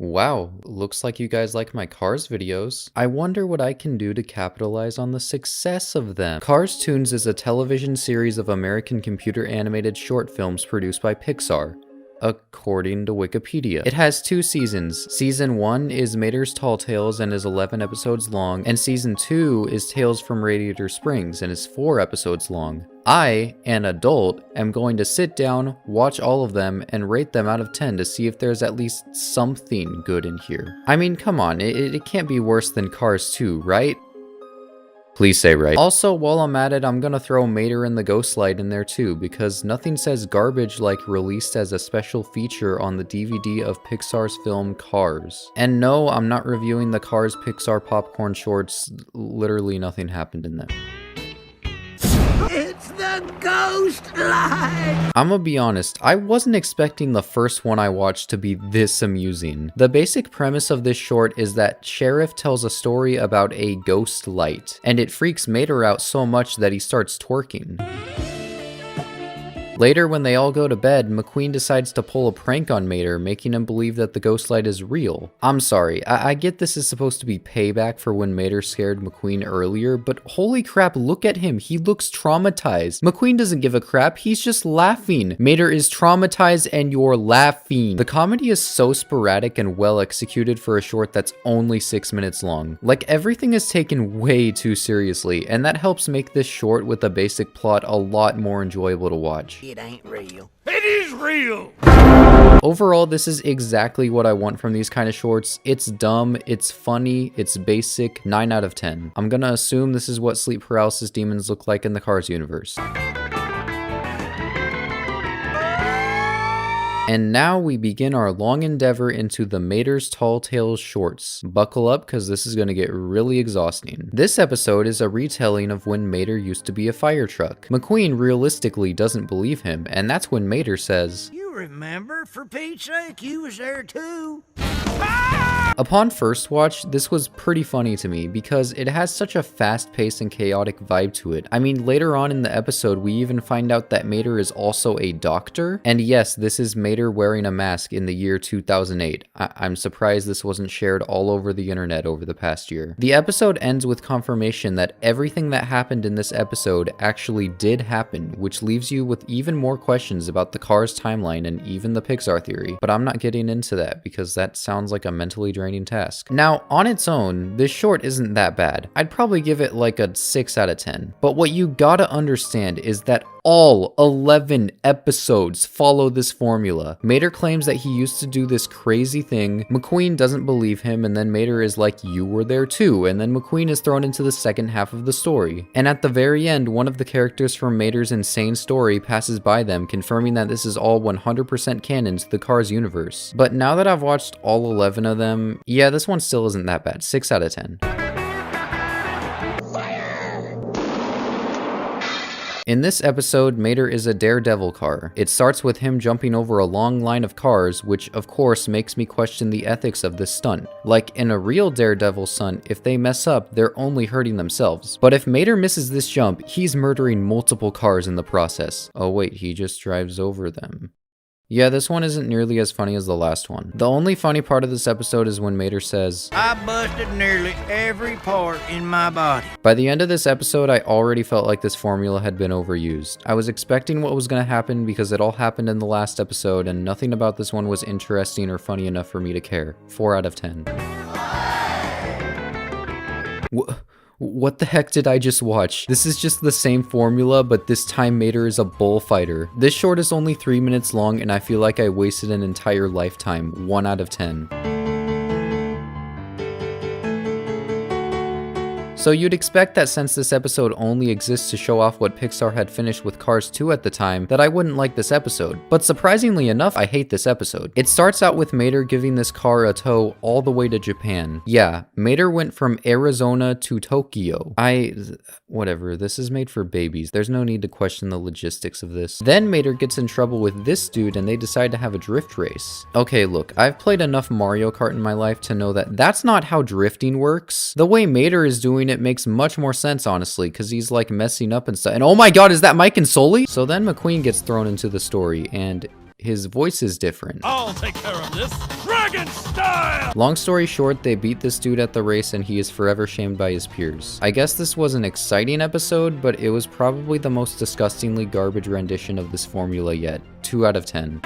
Wow, looks like you guys like my Cars videos. I wonder what I can do to capitalize on the success of them. Cars Toons is a television series of American computer animated short films produced by Pixar, according to Wikipedia. It has 2 seasons. Season 1 is Mater's Tall Tales and is 11 episodes long, and Season 2 is Tales from Radiator Springs and is 4 episodes long. I, an adult, am going to sit down, watch all of them, and rate them out of 10 to see if there's at least something good in here. I mean, come on, it can't be worse than Cars 2, right? Please say right. Also, while I'm at it, I'm gonna throw Mater and the Ghost Light in there too, because nothing says garbage like released as a special feature on the DVD of Pixar's film Cars. And no, I'm not reviewing the Cars Pixar popcorn shorts. Literally nothing happened in them. It's the Ghost Light! I'ma be honest, I wasn't expecting the first one I watched to be this amusing. The basic premise of this short is that Sheriff tells a story about a ghost light, and it freaks Mater out so much that he starts twerking. Later, when they all go to bed, McQueen decides to pull a prank on Mater, making him believe that the ghost light is real. I'm sorry, I get this is supposed to be payback for when Mater scared McQueen earlier, but holy crap, look at him, he looks traumatized. McQueen doesn't give a crap, he's just laughing. Mater is traumatized and you're laughing. The comedy is so sporadic and well executed for a short that's only 6 minutes long. Like, everything is taken way too seriously, and that helps make this short with a basic plot a lot more enjoyable to watch. It ain't real. It is real! Overall, this is exactly what I want from these kind of shorts. It's dumb, it's funny, it's basic, 9 out of 10. I'm gonna assume this is what sleep paralysis demons look like in the Cars universe. And now we begin our long endeavor into the Mater's Tall Tales shorts. Buckle up, because this is going to get really exhausting. This episode is a retelling of when Mater used to be a fire truck. McQueen realistically doesn't believe him, and that's when Mater says, You remember, for Pete's sake, you was there too. Upon first watch, this was pretty funny to me because it has such a fast-paced and chaotic vibe to it. I mean, later on in the episode, we even find out that Mater is also a doctor. And yes, this is Mater wearing a mask in the year 2008. I'm surprised this wasn't shared all over the internet over the past year. The episode ends with confirmation that everything that happened in this episode actually did happen, which leaves you with even more questions about the Cars timeline and even the Pixar theory. But I'm not getting into that because that sounds like a mentally draining task. Now, on its own, this short isn't that bad. I'd probably give it like a 6 out of 10. But what you gotta understand is that all 11 episodes follow this formula. Mater claims that he used to do this crazy thing. McQueen doesn't believe him, and then Mater is like, you were there too, and then McQueen is thrown into the second half of the story. And at the very end, one of the characters from Mater's insane story passes by them, confirming that this is all 100% canon to the Cars universe. But now that I've watched all 11 of them, yeah, this one still isn't that bad. 6 out of 10. In this episode, Mater is a daredevil car. It starts with him jumping over a long line of cars, which of course makes me question the ethics of this stunt. Like in a real daredevil stunt, if they mess up, they're only hurting themselves. But if Mater misses this jump, he's murdering multiple cars in the process. Oh wait, he just drives over them. Yeah, this one isn't nearly as funny as the last one. The only funny part of this episode is when Mater says, I busted nearly every part in my body. By the end of this episode, I already felt like this formula had been overused. I was expecting what was going to happen because it all happened in the last episode, and nothing about this one was interesting or funny enough for me to care. 4 out of 10. What the heck did I just watch? This is just the same formula, but this time Mater is a bullfighter. This short is only 3 minutes long, and I feel like I wasted an entire lifetime. 1 out of 10. So you'd expect that since this episode only exists to show off what Pixar had finished with Cars 2 at the time, that I wouldn't like this episode. But surprisingly enough, I hate this episode. It starts out with Mater giving this car a tow all the way to Japan. Yeah, Mater went from Arizona to Tokyo. Whatever, this is made for babies. There's no need to question the logistics of this. Then Mater gets in trouble with this dude and they decide to have a drift race. Okay, look, I've played enough Mario Kart in my life to know that that's not how drifting works. The way Mater is doing it makes much more sense, honestly, because he's like messing up and stuff. And oh my god, is that Mike and Sully? So then McQueen gets thrown into the story, and his voice is different. I'll take care of this. Dragon style! Long story short, they beat this dude at the race and he is forever shamed by his peers. I guess this was an exciting episode, but it was probably the most disgustingly garbage rendition of this formula yet. 2 out of 10.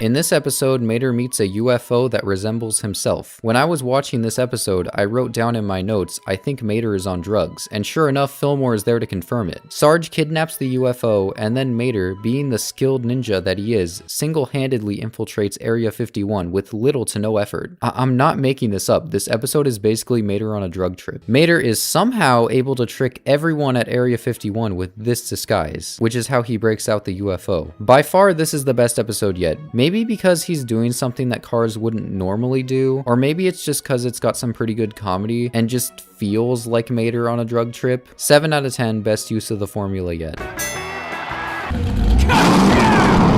In this episode, Mater meets a UFO that resembles himself. When I was watching this episode, I wrote down in my notes, I think Mater is on drugs, and sure enough, Fillmore is there to confirm it. Sarge kidnaps the UFO, and then Mater, being the skilled ninja that he is, single-handedly infiltrates Area 51 with little to no effort. I'm not making this up, this episode is basically Mater on a drug trip. Mater is somehow able to trick everyone at Area 51 with this disguise, which is how he breaks out the UFO. By far, this is the best episode yet. Maybe because he's doing something that Cars wouldn't normally do, or maybe it's just because it's got some pretty good comedy and just feels like Mater on a drug trip. 7 out of 10, best use of the formula yet.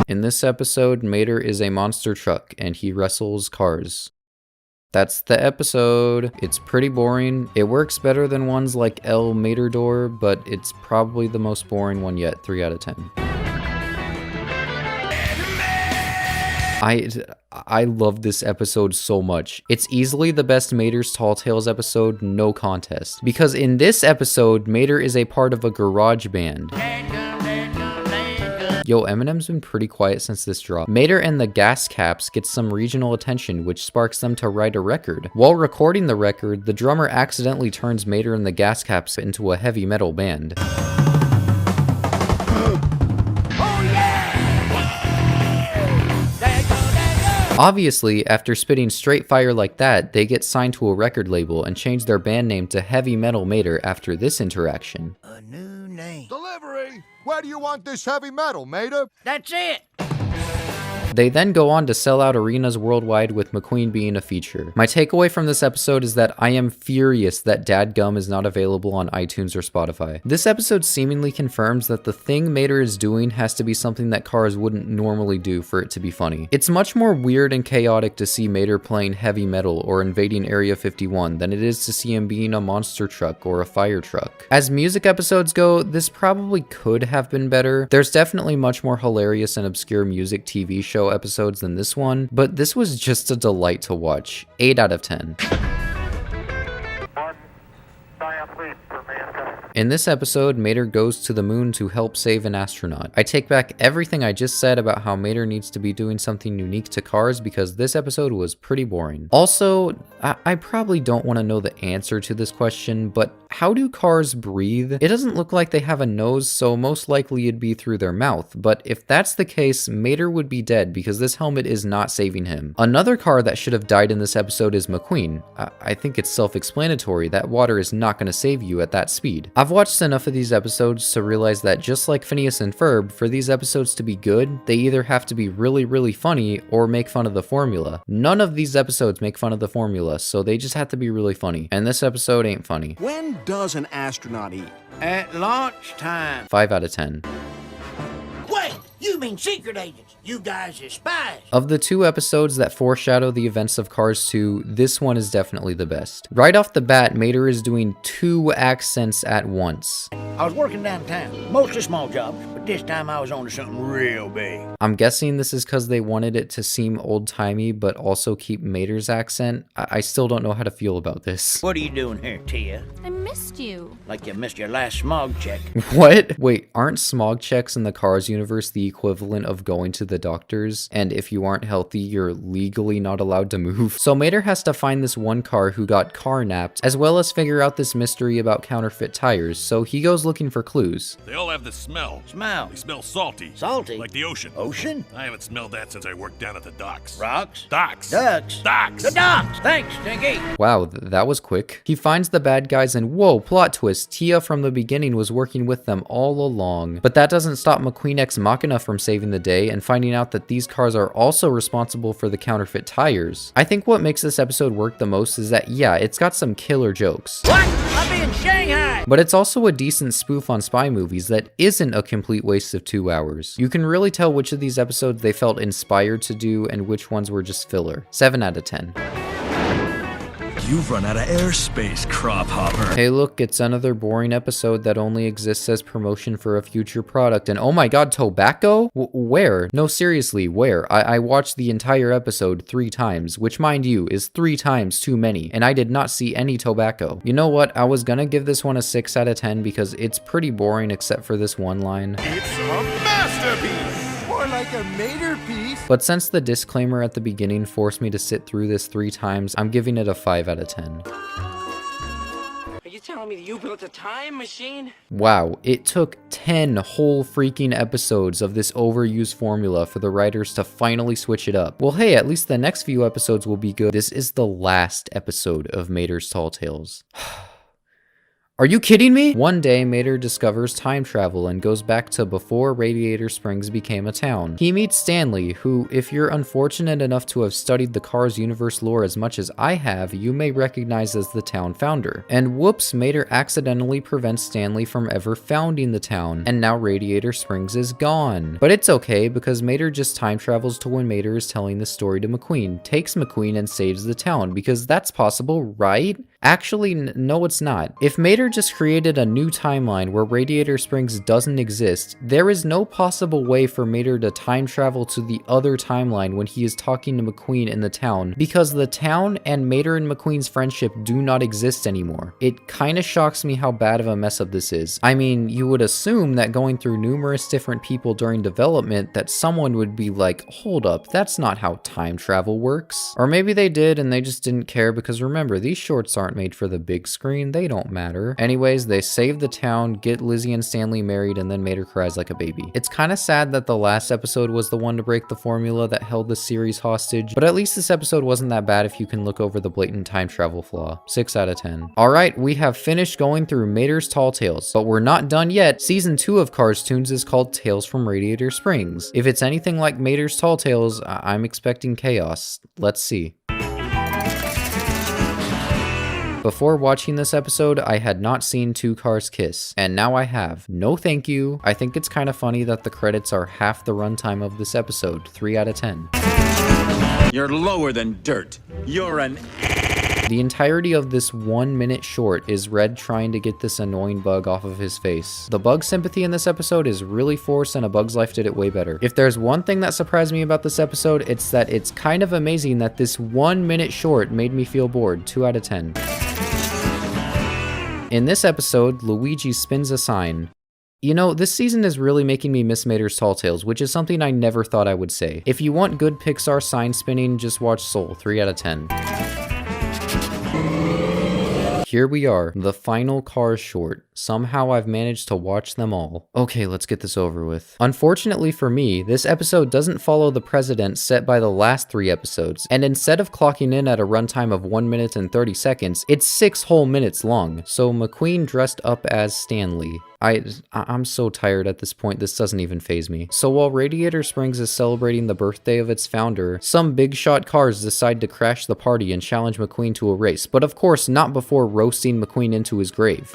In this episode, Mater is a monster truck and he wrestles Cars. That's the episode. It's pretty boring. It works better than ones like El Matador, but it's probably the most boring one yet. 3 out of 10. I love this episode so much. It's easily the best Mater's Tall Tales episode, no contest. Because in this episode, Mater is a part of a garage band. Yo, Eminem's been pretty quiet since this drop. Mater and the Gas Caps get some regional attention, which sparks them to write a record. While recording the record, the drummer accidentally turns Mater and the Gas Caps into a heavy metal band. Obviously, after spitting straight fire like that, they get signed to a record label and change their band name to Heavy Metal Mater after this interaction. A new name. Delivery! Where do you want this heavy metal, Mater? That's it. They then go on to sell out arenas worldwide, with McQueen being a feature. My takeaway from this episode is that I am furious that Dadgum is not available on iTunes or Spotify. This episode seemingly confirms that the thing Mater is doing has to be something that Cars wouldn't normally do for it to be funny. It's much more weird and chaotic to see Mater playing heavy metal or invading Area 51 than it is to see him being a monster truck or a fire truck. As music episodes go, this probably could have been better. There's definitely much more hilarious and obscure music TV show episodes than this one, but this was just a delight to watch. 8 out of 10. In this episode, Mater goes to the moon to help save an astronaut. I take back everything I just said about how Mater needs to be doing something unique to Cars because this episode was pretty boring. Also, I probably don't want to know the answer to this question, but how do Cars breathe? It doesn't look like they have a nose, so most likely it'd be through their mouth, but if that's the case, Mater would be dead because this helmet is not saving him. Another car that should have died in this episode is McQueen. I think it's self-explanatory that water is not going to save you at that speed. I've watched enough of these episodes to realize that just like Phineas and Ferb, for these episodes to be good, they either have to be really, really funny or make fun of the formula. None of these episodes make fun of the formula, so they just have to be really funny. And this episode ain't funny. When does an astronaut eat? At launch time. 5 out of 10. Wait, you mean secret agents? You guys are spies. Of the 2 episodes that foreshadow the events of Cars 2, this one is definitely the best. Right off the bat, Mater is doing 2 accents at once. I was working downtown, mostly small jobs, but this time I was on to something real big. I'm guessing this is because they wanted it to seem old-timey, but also keep Mater's accent. I still don't know how to feel about this. What are you doing here, Tia? I missed you. Like you missed your last smog check. What? Wait, aren't smog checks in the Cars universe the equivalent of going to the doctors? And if you aren't healthy, you're legally not allowed to move? So Mater has to find this one car who got car-napped, as well as figure out this mystery about counterfeit tires, so he goes looking for clues. They all have this smell. Smell. They smell salty. Salty? Like the ocean. Ocean? I haven't smelled that since I worked down at the docks. Rocks? Docks. Ducks? Docks. The docks! Thanks, Stinky. Wow, that was quick. He finds the bad guys and whoa, plot twist, Tia from the beginning was working with them all along. But that doesn't stop McQueen Ex Machina from saving the day and finding out that these cars are also responsible for the counterfeit tires. I think what makes this episode work the most is that, yeah, it's got some killer jokes. What? I'll be in Shanghai! But it's also a decent spoof on spy movies that isn't a complete waste of 2 hours. You can really tell which of these episodes they felt inspired to do and which ones were just filler. 7 out of 10. You've run out of airspace, crop hopper. Hey look, it's another boring episode that only exists as promotion for a future product, and oh my god, tobacco? Where? No, seriously, where? I watched the entire episode 3 times, which mind you, is 3 times too many, and I did not see any tobacco. You know what, I was gonna give this one a 6 out of 10 because it's pretty boring except for this one line. It's a masterpiece! More like a materpiece. But since the disclaimer at the beginning forced me to sit through this 3 times, I'm giving it a 5 out of 10. Are you telling me that you built a time machine? Wow, it took 10 whole freaking episodes of this overused formula for the writers to finally switch it up. Well hey, at least the next few episodes will be good. This is the last episode of Mater's Tall Tales. Are you kidding me? One day, Mater discovers time travel and goes back to before Radiator Springs became a town. He meets Stanley, who, if you're unfortunate enough to have studied the Cars universe lore as much as I have, you may recognize as the town founder. And whoops, Mater accidentally prevents Stanley from ever founding the town, and now Radiator Springs is gone. But it's okay, because Mater just time travels to when Mater is telling the story to McQueen, takes McQueen and saves the town, because that's possible, right? Actually, no it's not. If Mater just created a new timeline where Radiator Springs doesn't exist, there is no possible way for Mater to time travel to the other timeline when he is talking to McQueen in the town, because the town and Mater and McQueen's friendship do not exist anymore. It kinda shocks me how bad of a mess up this is. I mean, you would assume that going through numerous different people during development that someone would be like, hold up, that's not how time travel works. Or maybe they did and they just didn't care, because remember, these shorts aren't made for the big screen, they don't matter. Anyways, they save the town, get Lizzie and Stanley married, and then Mater cries like a baby. It's kind of sad that the last episode was the one to break the formula that held the series hostage, but at least this episode wasn't that bad if you can look over the blatant time travel flaw. 6 out of 10. Alright, we have finished going through Mater's Tall Tales, but we're not done yet. Season 2 of Cars Toons is called Tales from Radiator Springs. If it's anything like Mater's Tall Tales, I'm expecting chaos. Let's see. Before watching this episode, I had not seen 2 cars kiss, and now I have. No thank you. I think it's kind of funny that the credits are half the runtime of this episode, 3 out of 10. You're lower than dirt. You're an... The entirety of this 1-minute short is Red trying to get this annoying bug off of his face. The bug sympathy in this episode is really forced, and A Bug's Life did it way better. If there's one thing that surprised me about this episode, it's that it's kind of amazing that this 1-minute short made me feel bored. 2 out of 10. In this episode, Luigi spins a sign. You know, this season is really making me miss Mater's Tall Tales, which is something I never thought I would say. If you want good Pixar sign spinning, just watch Soul, 3 out of 10. Here we are, the final Cars short. Somehow I've managed to watch them all. Okay, let's get this over with. Unfortunately for me, this episode doesn't follow the precedent set by the last 3 episodes, and instead of clocking in at a runtime of 1 minute and 30 seconds, it's 6 whole minutes long. So McQueen dressed up as Stanley. I'm so tired at this point, this doesn't even faze me. So while Radiator Springs is celebrating the birthday of its founder, some big shot cars decide to crash the party and challenge McQueen to a race, but of course not before roasting McQueen into his grave.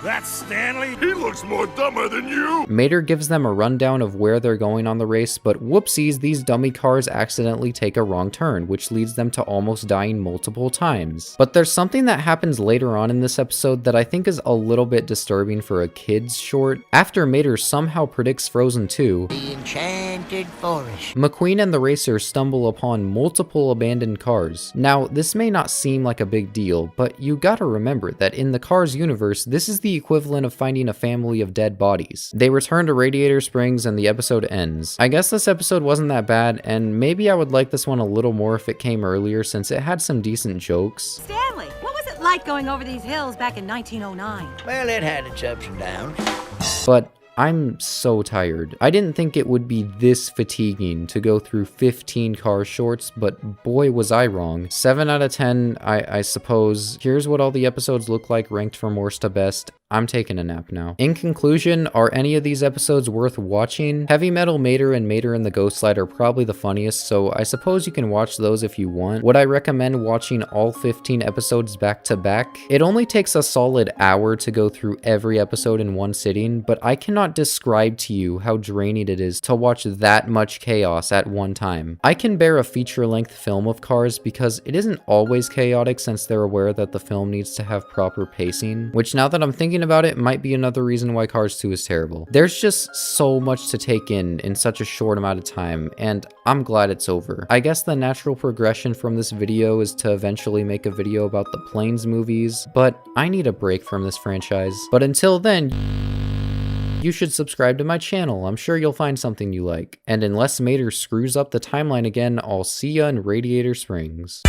That's Stanley? He looks more dumber than you! Mater gives them a rundown of where they're going on the race, but whoopsies, these dummy cars accidentally take a wrong turn, which leads them to almost dying multiple times. But there's something that happens later on in this episode that I think is a little bit disturbing for a kid's short. After Mater somehow predicts Frozen 2, The Enchanted Forest. McQueen and the racers stumble upon multiple abandoned cars. Now, this may not seem like a big deal, but you gotta remember that in the Cars universe, this is the equivalent of finding a family of dead bodies. They return to Radiator Springs and the episode ends. I guess this episode wasn't that bad, and maybe I would like this one a little more if it came earlier since it had some decent jokes. Stanley, what was it like going over these hills back in 1909? Well, it had its ups and downs. But I'm so tired. I didn't think it would be this fatiguing to go through 15 car shorts, but boy was I wrong. 7 out of 10, I suppose. Here's what all the episodes look like ranked from worst to best. I'm taking a nap now. In conclusion, are any of these episodes worth watching? Heavy Metal Mater and Mater and the Ghost Slide are probably the funniest, so I suppose you can watch those if you want. Would I recommend watching all 15 episodes back to back? It only takes a solid hour to go through every episode in one sitting, but I cannot describe to you how draining it is to watch that much chaos at one time. I can bear a feature-length film of Cars because it isn't always chaotic since they're aware that the film needs to have proper pacing, which now that I'm thinking about it might be another reason why Cars 2 is terrible. There's just so much to take in such a short amount of time, and I'm glad it's over. I guess the natural progression from this video is to eventually make a video about the Planes movies, but I need a break from this franchise. But until then, you should subscribe to my channel. I'm sure you'll find something you like. And unless Mater screws up the timeline again, I'll see ya in Radiator Springs.